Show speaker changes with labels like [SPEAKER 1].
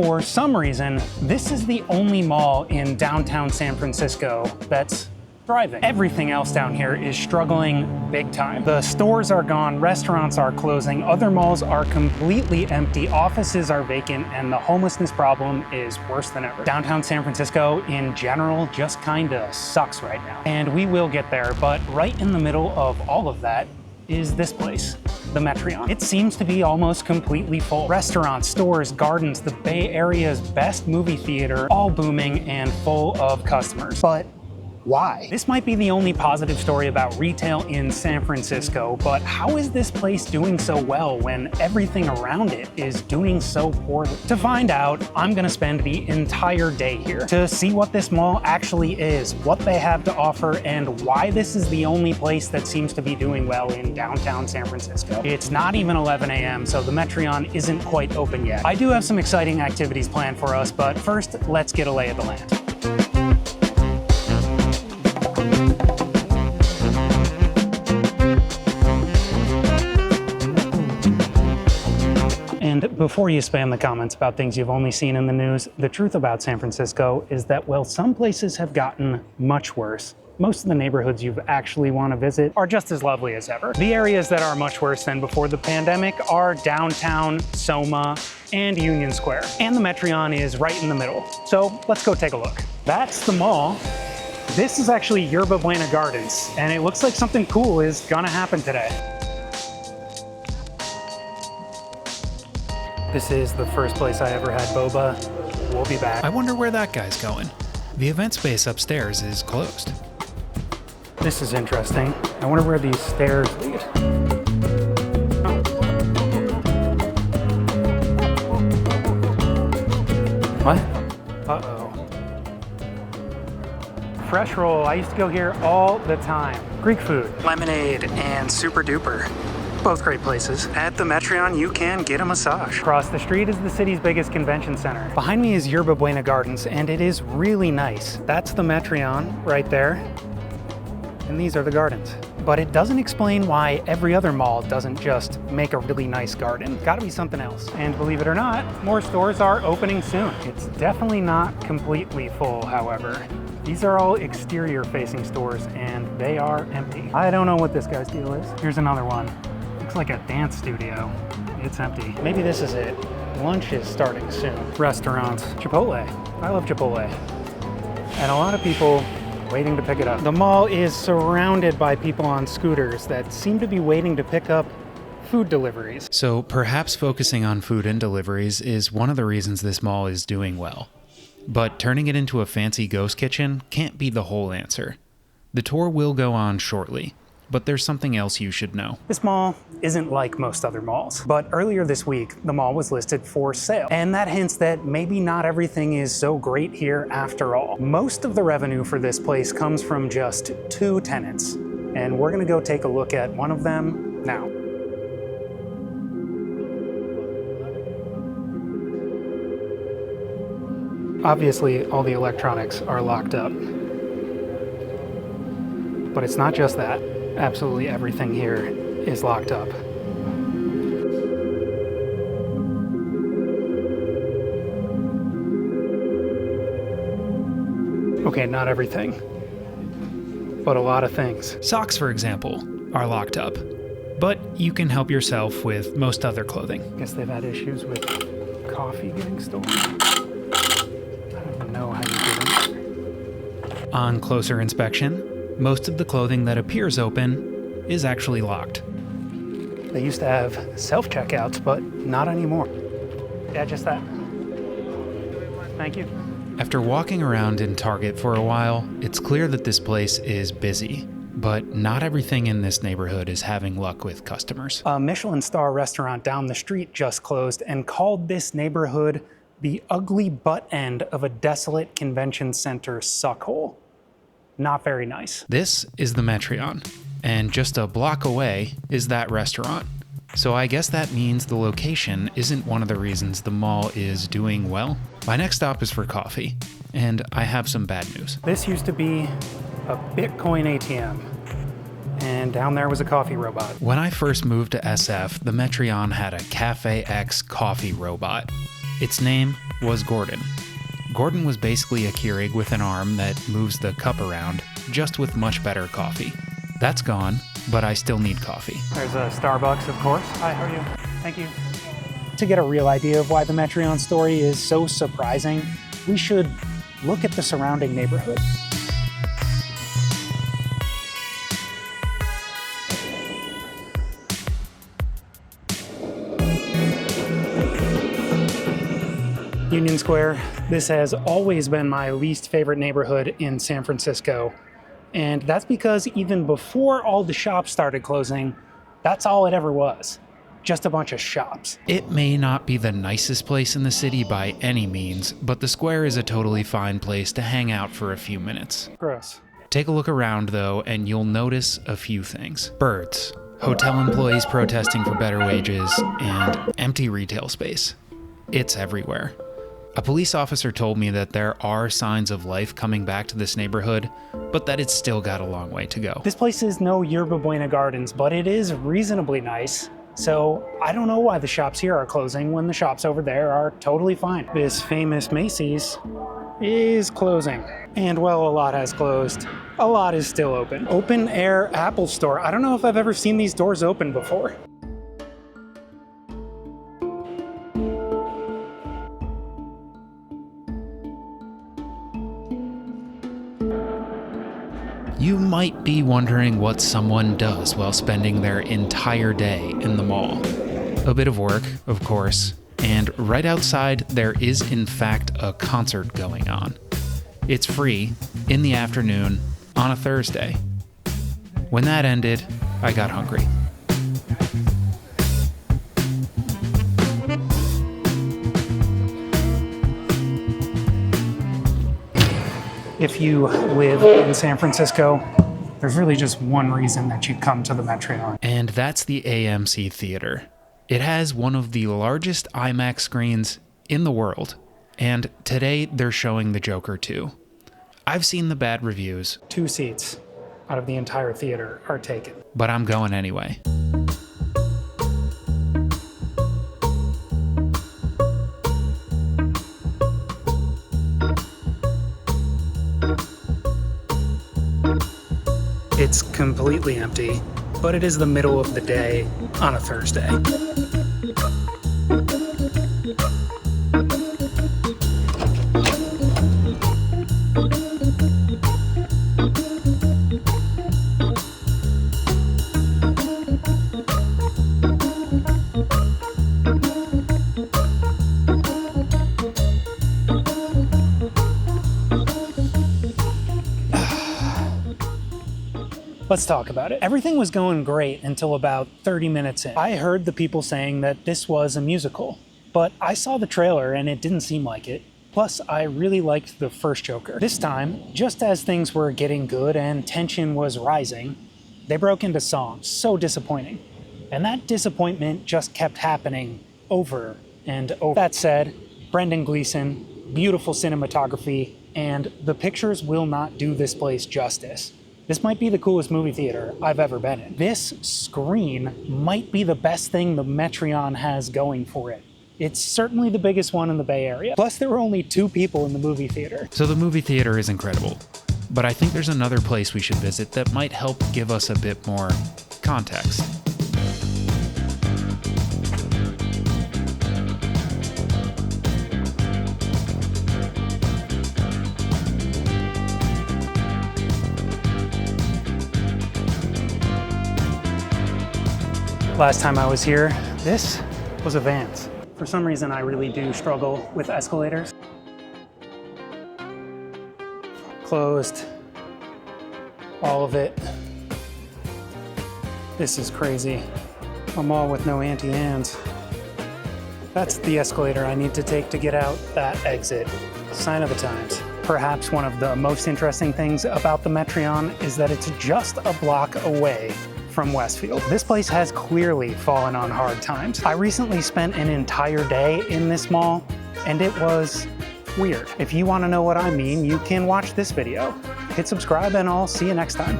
[SPEAKER 1] For some reason, this is the only mall in downtown San Francisco that's thriving. Everything else down here is struggling big time. The stores are gone, restaurants are closing, other malls are completely empty, offices are vacant, and the homelessness problem is worse than ever. Downtown San Francisco in general just kinda sucks right now. And we will get there, but right in the middle of all of that is this place, the Metreon. It seems to be almost completely full. Restaurants, stores, gardens, the Bay Area's best movie theater, all booming and full of customers. But why? This might be the only positive story about retail in San Francisco, but how is this place doing so well when everything around it is doing so poorly? To find out, I'm gonna spend the entire day here to see what this mall actually is, what they have to offer, and why this is the only place that seems to be doing well in downtown San Francisco. It's not even 11 a.m., so the Metreon isn't quite open yet. I do have some exciting activities planned for us, but first, let's get a lay of the land. And before you spam the comments about things you've only seen in the news, the truth about San Francisco is that while some places have gotten much worse, most of the neighborhoods you actually want to visit are just as lovely as ever. The areas that are much worse than before the pandemic are downtown, Soma, and Union Square. And the Metreon is right in the middle. So let's go take a look. That's the mall. This is actually Yerba Buena Gardens, and it looks like something cool is gonna happen today. This is the first place I ever had boba. We'll be back.
[SPEAKER 2] I wonder where that guy's going. The event space upstairs is closed.
[SPEAKER 1] This is interesting. I wonder where these stairs lead. What? Uh-oh. Fresh roll. I used to go here all the time. Greek food, lemonade, and Super Duper. Both great places. At the Metreon, you can get a massage. Across the street is the city's biggest convention center. Behind me is Yerba Buena Gardens, and it is really nice. That's the Metreon right there, and these are the gardens. But it doesn't explain why every other mall doesn't just make a really nice garden. Gotta be something else. And believe it or not, more stores are opening soon. It's definitely not completely full, however. These are all exterior-facing stores, and they are empty. I don't know what this guy's deal is. Here's another one. Looks like a dance studio. It's empty. Maybe this is it. Lunch is starting soon. Restaurants. Chipotle. I love Chipotle. And a lot of people waiting to pick it up. The mall is surrounded by people on scooters that seem to be waiting to pick up food deliveries.
[SPEAKER 2] So perhaps focusing on food and deliveries is one of the reasons this mall is doing well. But turning it into a fancy ghost kitchen can't be the whole answer. The tour will go on shortly, but there's something else you should know.
[SPEAKER 1] This mall isn't like most other malls, but earlier this week, the mall was listed for sale. And that hints that maybe not everything is so great here after all. Most of the revenue for this place comes from just 2 tenants, and we're gonna go take a look at one of them now. Obviously, all the electronics are locked up. But it's not just that. Absolutely everything here is locked up. Okay, not everything, but a lot of things.
[SPEAKER 2] Socks, for example, are locked up, but you can help yourself with most other clothing.
[SPEAKER 1] Guess they've had issues with coffee getting stolen. I don't even know how you do it.
[SPEAKER 2] On closer inspection, most of the clothing that appears open is actually locked.
[SPEAKER 1] They used to have self-checkouts, but not anymore. Yeah, just that. Thank you.
[SPEAKER 2] After walking around in Target for a while, it's clear that this place is busy, but not everything in this neighborhood is having luck with customers.
[SPEAKER 1] A Michelin star restaurant down the street just closed and called this neighborhood the ugly butt end of a desolate convention center suckhole. Not very nice.
[SPEAKER 2] This is the Metreon, and just a block away is that restaurant. So I guess that means the location isn't one of the reasons the mall is doing well. My next stop is for coffee, and I have some bad news.
[SPEAKER 1] This used to be a Bitcoin ATM, and down there was a coffee robot.
[SPEAKER 2] When I first moved to SF, the Metreon had a Cafe X coffee robot. Its name was Gordon. Gordon was basically a Keurig with an arm that moves the cup around, just with much better coffee. That's gone, but I still need coffee.
[SPEAKER 1] There's a Starbucks, of course. Hi, how are you? Thank you. To get a real idea of why the Metreon story is so surprising, we should look at the surrounding neighborhood. Union Square. This has always been my least favorite neighborhood in San Francisco. And that's because even before all the shops started closing, that's all it ever was. Just a bunch of shops.
[SPEAKER 2] It may not be the nicest place in the city by any means, but the square is a totally fine place to hang out for a few minutes.
[SPEAKER 1] Gross.
[SPEAKER 2] Take a look around though, and you'll notice a few things. Birds, hotel employees protesting for better wages, and empty retail space. It's everywhere. A police officer told me that there are signs of life coming back to this neighborhood, but that it's still got a long way to go.
[SPEAKER 1] This place is no Yerba Buena Gardens, but it is reasonably nice. So I don't know why the shops here are closing when the shops over there are totally fine. This famous Macy's is closing. And while a lot has closed, a lot is still open. Open air Apple store. I don't know if I've ever seen these doors open before.
[SPEAKER 2] You might be wondering what someone does while spending their entire day in the mall. A bit of work, of course, and right outside there is in fact a concert going on. It's free, in the afternoon, on a Thursday. When that ended, I got hungry.
[SPEAKER 1] If you live in San Francisco, there's really just one reason that you come to the Metreon.
[SPEAKER 2] And that's the AMC Theater. It has one of the largest IMAX screens in the world. And today they're showing The Joker 2. I've seen the bad reviews.
[SPEAKER 1] 2 seats out of the entire theater are taken.
[SPEAKER 2] But I'm going anyway.
[SPEAKER 1] It's completely empty, but it is the middle of the day on a Thursday. Let's talk about it. Everything was going great until about 30 minutes in. I heard the people saying that this was a musical, but I saw the trailer and it didn't seem like it. Plus, I really liked the first Joker. This time, just as things were getting good and tension was rising, they broke into song. So disappointing. And that disappointment just kept happening over and over. That said, Brendan Gleeson, beautiful cinematography, and the pictures will not do this place justice. This might be the coolest movie theater I've ever been in. This screen might be the best thing the Metreon has going for it. It's certainly the biggest one in the Bay Area. Plus, there were only 2 people in the movie theater.
[SPEAKER 2] So the movie theater is incredible, but I think there's another place we should visit that might help give us a bit more context.
[SPEAKER 1] Last time I was here, this was a Vans. For some reason, I really do struggle with escalators. Closed. All of it. This is crazy. A mall with no anti-hands. That's the escalator I need to take to get out that exit. Sign of the times. Perhaps one of the most interesting things about the Metreon is that it's just a block away from Westfield. This place has clearly fallen on hard times. I recently spent an entire day in this mall, and it was weird. If you want to know what I mean, you can watch this video. Hit subscribe, and I'll see you next time.